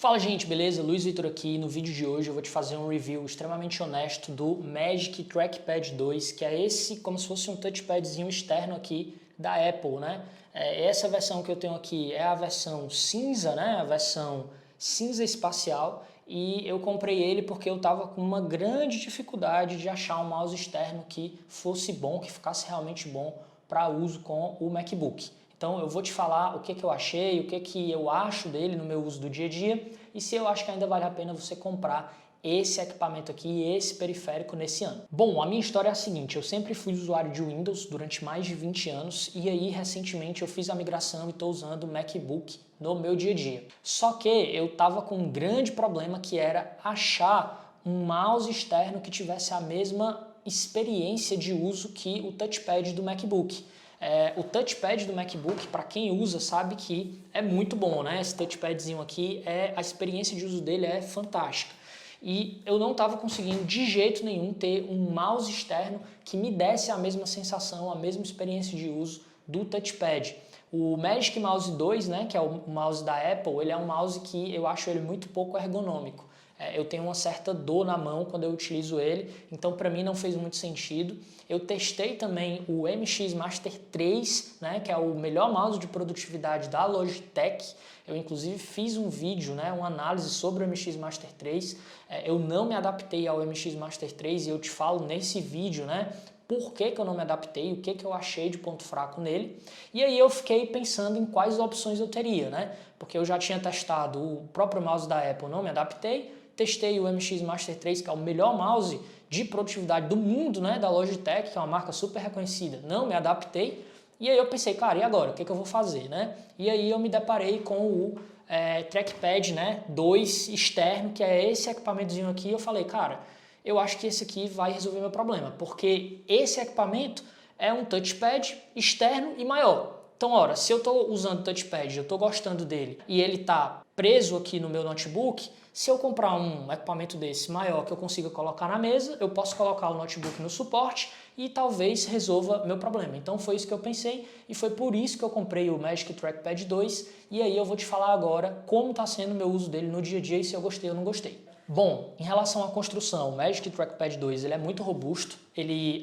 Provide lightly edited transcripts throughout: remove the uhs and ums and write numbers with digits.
Fala gente, beleza? Luiz Vitor aqui. No vídeo de hoje eu vou te fazer um review extremamente honesto do Magic Trackpad 2, que é esse como se fosse um touchpadzinho externo aqui da Apple, né? Essa versão que eu tenho aqui é a versão cinza, né? A versão cinza espacial, e eu comprei ele porque eu estava com uma grande dificuldade de achar um mouse externo que fosse bom, que ficasse realmente bom para uso com o MacBook. Então eu vou te falar o que eu achei, o que eu acho dele no meu uso do dia a dia e se eu acho que ainda vale a pena você comprar esse equipamento aqui, esse periférico nesse ano. Bom, a minha história é a seguinte: eu sempre fui usuário de Windows durante mais de 20 anos e aí recentemente eu fiz a migração e estou usando o MacBook no meu dia a dia. Só que eu estava com um grande problema, que era achar um mouse externo que tivesse a mesma experiência de uso que o touchpad do MacBook. O touchpad do MacBook, para quem usa, sabe que é muito bom, né? Esse touchpadzinho aqui, a experiência de uso dele é fantástica. E eu não estava conseguindo de jeito nenhum ter um mouse externo que me desse a mesma sensação, a mesma experiência de uso do touchpad. O Magic Mouse 2, né, que é o mouse da Apple, ele é um mouse que eu acho ele muito pouco ergonômico. Eu tenho uma certa dor na mão quando eu utilizo ele, então para mim não fez muito sentido. Eu testei também o MX Master 3, né, que é o melhor mouse de produtividade da Logitech. Eu inclusive fiz um vídeo, né, uma análise sobre o MX Master 3. Eu não me adaptei ao MX Master 3 e eu te falo nesse vídeo, né, por que eu não me adaptei, o que eu achei de ponto fraco nele. E aí eu fiquei pensando em quais opções eu teria, né? Porque eu já tinha testado o próprio mouse da Apple, não me adaptei. Testei o MX Master 3, que é o melhor mouse de produtividade do mundo, né? Da Logitech, que é uma marca super reconhecida. Não me adaptei. E aí eu pensei, cara, e agora? O que eu vou fazer, né? E aí eu me deparei com o Trackpad, né, 2 externo, que é esse equipamentozinho aqui. Eu falei, cara, eu acho que esse aqui vai resolver meu problema, porque esse equipamento é um touchpad externo e maior. Então, ora, se eu estou usando o touchpad, eu estou gostando dele e ele está preso aqui no meu notebook, se eu comprar um equipamento desse maior que eu consiga colocar na mesa, eu posso colocar o notebook no suporte e talvez resolva meu problema. Então foi isso que eu pensei e foi por isso que eu comprei o Magic Trackpad 2, e aí eu vou te falar agora como está sendo o meu uso dele no dia a dia e se eu gostei ou não gostei. Bom, em relação à construção, o Magic Trackpad 2 ele é muito robusto,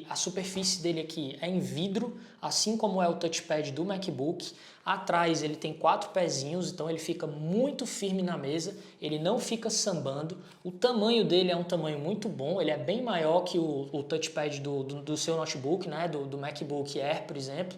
a superfície dele aqui é em vidro, assim como é o touchpad do MacBook. Atrás ele tem 4 pezinhos, então ele fica muito firme na mesa, ele não fica sambando. O tamanho dele é um tamanho muito bom, ele é bem maior que o touchpad do seu notebook, né? do MacBook Air, por exemplo.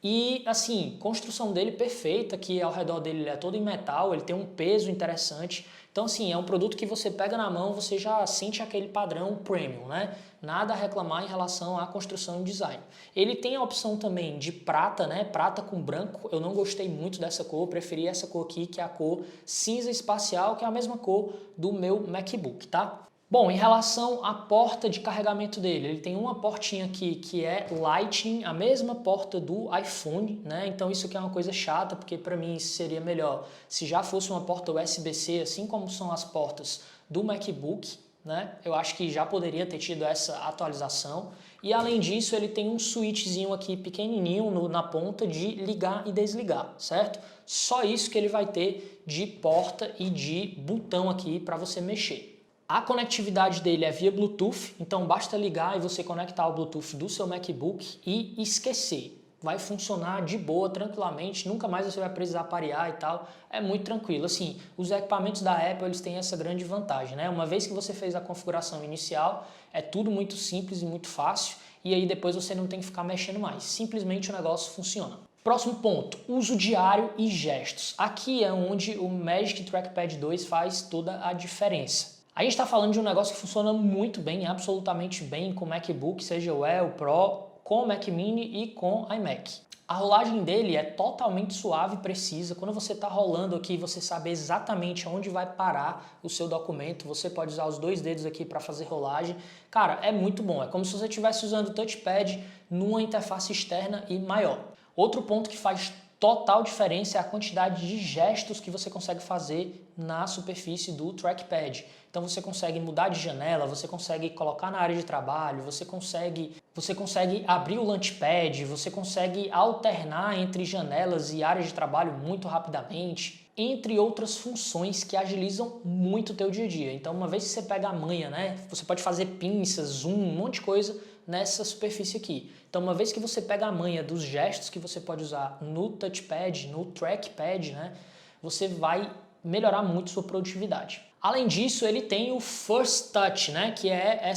E assim, construção dele perfeita, que ao redor dele ele é todo em metal, ele tem um peso interessante. Então assim, é um produto que você pega na mão, você já sente aquele padrão premium, né? Nada a reclamar em relação à construção e design. Ele tem a opção também de prata, né? Prata com branco. Eu não gostei muito dessa cor, eu preferi essa cor aqui, que é a cor cinza espacial, que é a mesma cor do meu MacBook, tá? Bom, em relação à porta de carregamento dele, ele tem uma portinha aqui que é Lightning, a mesma porta do iPhone, né? Então isso aqui é uma coisa chata, porque para mim seria melhor se já fosse uma porta USB-C, assim como são as portas do MacBook, né? Eu acho que já poderia ter tido essa atualização. E além disso, ele tem um switchzinho aqui pequenininho na ponta de ligar e desligar, certo? Só isso que ele vai ter de porta e de botão aqui para você mexer. A conectividade dele é via Bluetooth, então basta ligar e você conectar o Bluetooth do seu MacBook e esquecer. Vai funcionar de boa, tranquilamente, nunca mais você vai precisar parear e tal, é muito tranquilo. Assim, os equipamentos da Apple, eles têm essa grande vantagem, né? Uma vez que você fez a configuração inicial, é tudo muito simples e muito fácil, e aí depois você não tem que ficar mexendo mais, simplesmente o negócio funciona. Próximo ponto, uso diário e gestos. Aqui é onde o Magic Trackpad 2 faz toda a diferença. A gente está falando de um negócio que funciona muito bem, absolutamente bem, com o MacBook, seja o Air, o Pro, com o Mac Mini e com o iMac. A rolagem dele é totalmente suave e precisa. Quando você está rolando aqui, você sabe exatamente onde vai parar o seu documento. Você pode usar os 2 dedos aqui para fazer rolagem. Cara, é muito bom. É como se você estivesse usando o touchpad numa interface externa e maior. Outro ponto que faz total diferença é a quantidade de gestos que você consegue fazer na superfície do trackpad. Então você consegue mudar de janela, você consegue colocar na área de trabalho, você consegue abrir o Launchpad, você consegue alternar entre janelas e áreas de trabalho muito rapidamente. entre outras funções que agilizam muito o teu dia a dia. Então, uma vez que você pega a manha, né, você pode fazer pinças, zoom, um monte de coisa nessa superfície aqui. Então, uma vez que você pega a manha dos gestos que você pode usar no touchpad, no trackpad, né, você vai melhorar muito sua produtividade. Além disso, ele tem o First Touch, né, que é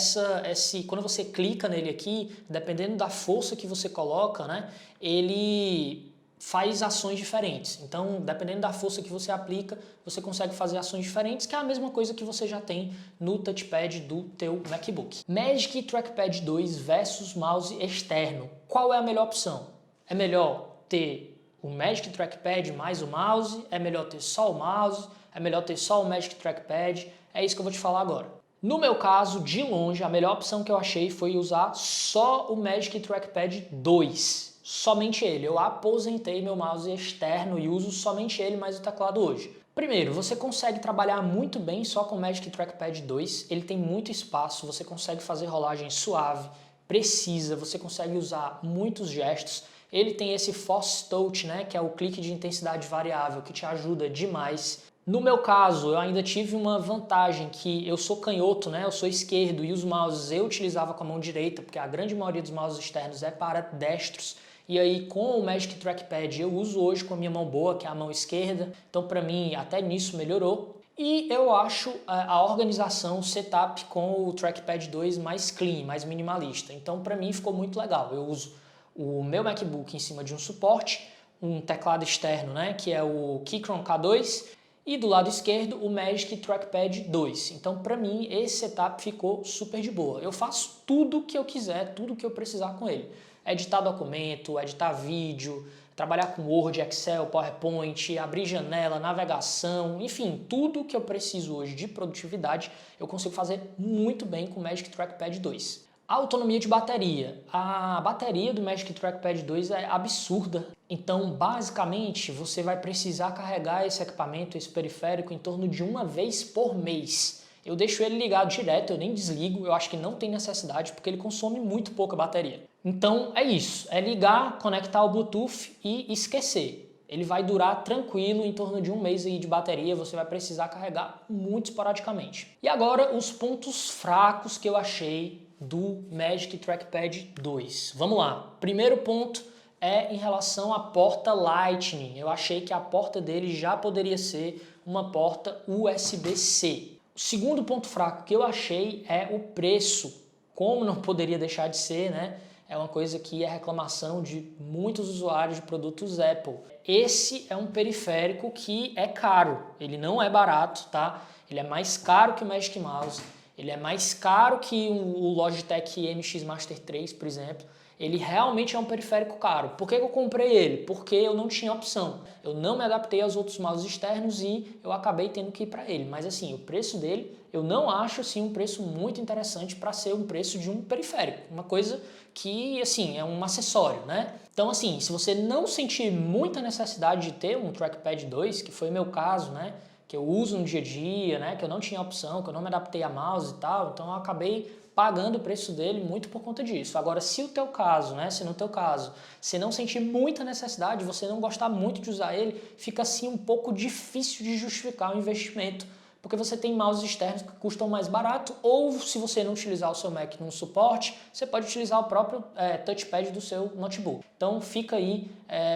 quando você clica nele aqui, dependendo da força que você coloca, né, ele faz ações diferentes. Então, dependendo da força que você aplica, você consegue fazer ações diferentes, que é a mesma coisa que você já tem no touchpad do teu MacBook. Magic Trackpad 2 versus mouse externo. Qual é a melhor opção? É melhor ter o Magic Trackpad mais o mouse? É melhor ter só o mouse? É melhor ter só o Magic Trackpad? É isso que eu vou te falar agora. No meu caso, de longe, a melhor opção que eu achei foi usar só o Magic Trackpad 2. Somente ele. Eu aposentei meu mouse externo e uso somente ele mais o teclado hoje. Primeiro, você consegue trabalhar muito bem só com o Magic Trackpad 2. Ele tem muito espaço, você consegue fazer rolagem suave, precisa, você consegue usar muitos gestos. Ele tem esse Force Touch, né, que é o clique de intensidade variável, que te ajuda demais. No meu caso, eu ainda tive uma vantagem que eu sou canhoto, né? Eu sou esquerdo e os mouses eu utilizava com a mão direita, porque a grande maioria dos mouses externos é para destros. E aí com o Magic Trackpad eu uso hoje com a minha mão boa, que é a mão esquerda. Então para mim até nisso melhorou. E eu acho a organização, o setup com o Trackpad 2 mais clean, mais minimalista. Então para mim ficou muito legal. Eu uso o meu MacBook em cima de um suporte, um teclado externo, né, que é o Keychron K2, e do lado esquerdo o Magic Trackpad 2. Então para mim esse setup ficou super de boa. Eu faço tudo que eu quiser, tudo que eu precisar com ele. Editar documento, editar vídeo, trabalhar com Word, Excel, PowerPoint, abrir janela, navegação, enfim, tudo que eu preciso hoje de produtividade eu consigo fazer muito bem com o Magic Trackpad 2. A autonomia de bateria. A bateria do Magic Trackpad 2 é absurda. Então, basicamente, você vai precisar carregar esse equipamento, esse periférico, em torno de uma vez por mês. Eu deixo ele ligado direto, eu nem desligo, eu acho que não tem necessidade, porque ele consome muito pouca bateria. Então, é isso. É ligar, conectar o Bluetooth e esquecer. Ele vai durar tranquilo, em torno de um mês aí de bateria, você vai precisar carregar muito esporadicamente. E agora, os pontos fracos que eu achei do Magic Trackpad 2. Vamos lá. Primeiro ponto é em relação à porta Lightning. Eu achei que a porta dele já poderia ser uma porta USB-C. O segundo ponto fraco que eu achei é o preço. Como não poderia deixar de ser, né? É uma coisa que é reclamação de muitos usuários de produtos Apple. Esse é um periférico que é caro. Ele não é barato, tá? Ele é mais caro que o Magic Mouse. Ele é mais caro que o Logitech MX Master 3, por exemplo. Ele realmente é um periférico caro. Por que eu comprei ele? Porque eu não tinha opção. Eu não me adaptei aos outros mouses externos e eu acabei tendo que ir para ele. Mas assim, o preço dele, eu não acho assim, um preço muito interessante para ser um preço de um periférico. Uma coisa que assim, é um acessório, né? Então assim, se você não sentir muita necessidade de ter um Trackpad 2, que foi o meu caso, né? Que eu uso no dia a dia, né? Que eu não tinha opção, que eu não me adaptei a mouse e tal, então eu acabei pagando o preço dele muito por conta disso. Agora, se o teu caso, né, se no teu caso, você não sentir muita necessidade, você não gostar muito de usar ele, fica assim um pouco difícil de justificar o investimento, porque você tem mouses externos que custam mais barato, ou se você não utilizar o seu Mac num suporte, você pode utilizar o próprio touchpad do seu notebook. Então fica aí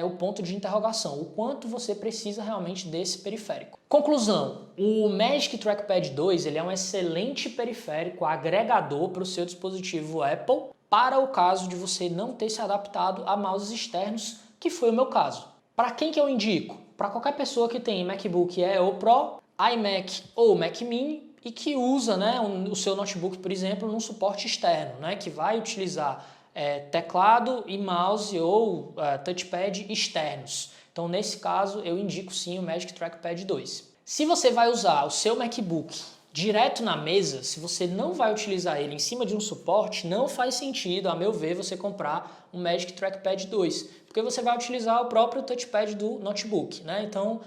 o ponto de interrogação, o quanto você precisa realmente desse periférico. Conclusão, o Magic Trackpad 2 ele é um excelente periférico agregador para o seu dispositivo Apple, para o caso de você não ter se adaptado a mouses externos, que foi o meu caso. Para quem que eu indico? Para qualquer pessoa que tem MacBook Air ou Pro, iMac ou Mac Mini e que usa, né, o seu notebook, por exemplo, num suporte externo, né, que vai utilizar teclado e mouse ou touchpad externos. Então, nesse caso, eu indico sim o Magic Trackpad 2. Se você vai usar o seu MacBook direto na mesa, se você não vai utilizar ele em cima de um suporte, não faz sentido, a meu ver, você comprar um Magic Trackpad 2, porque você vai utilizar o próprio touchpad do notebook, né? Então,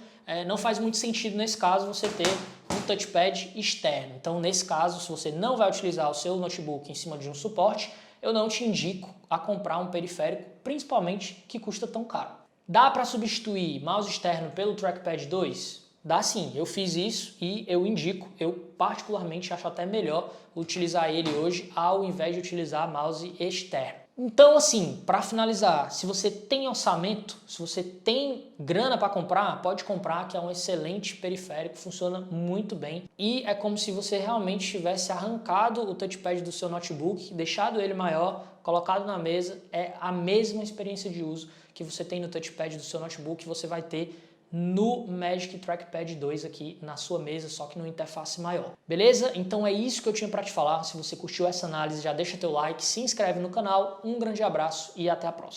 não faz muito sentido nesse caso você ter um touchpad externo. Então, nesse caso, se você não vai utilizar o seu notebook em cima de um suporte, eu não te indico a comprar um periférico, principalmente que custa tão caro. Dá para substituir mouse externo pelo Trackpad 2? Dá sim, eu fiz isso e eu indico, eu particularmente acho até melhor utilizar ele hoje ao invés de utilizar mouse externo. Então assim, para finalizar, se você tem orçamento, se você tem grana para comprar, pode comprar, que é um excelente periférico, funciona muito bem e é como se você realmente tivesse arrancado o touchpad do seu notebook, deixado ele maior, colocado na mesa, é a mesma experiência de uso que você tem no touchpad do seu notebook, você vai ter no Magic Trackpad 2 aqui na sua mesa, só que numa interface maior. Beleza? Então é isso que eu tinha para te falar. Se você curtiu essa análise, já deixa teu like, se inscreve no canal. Um grande abraço e até a próxima.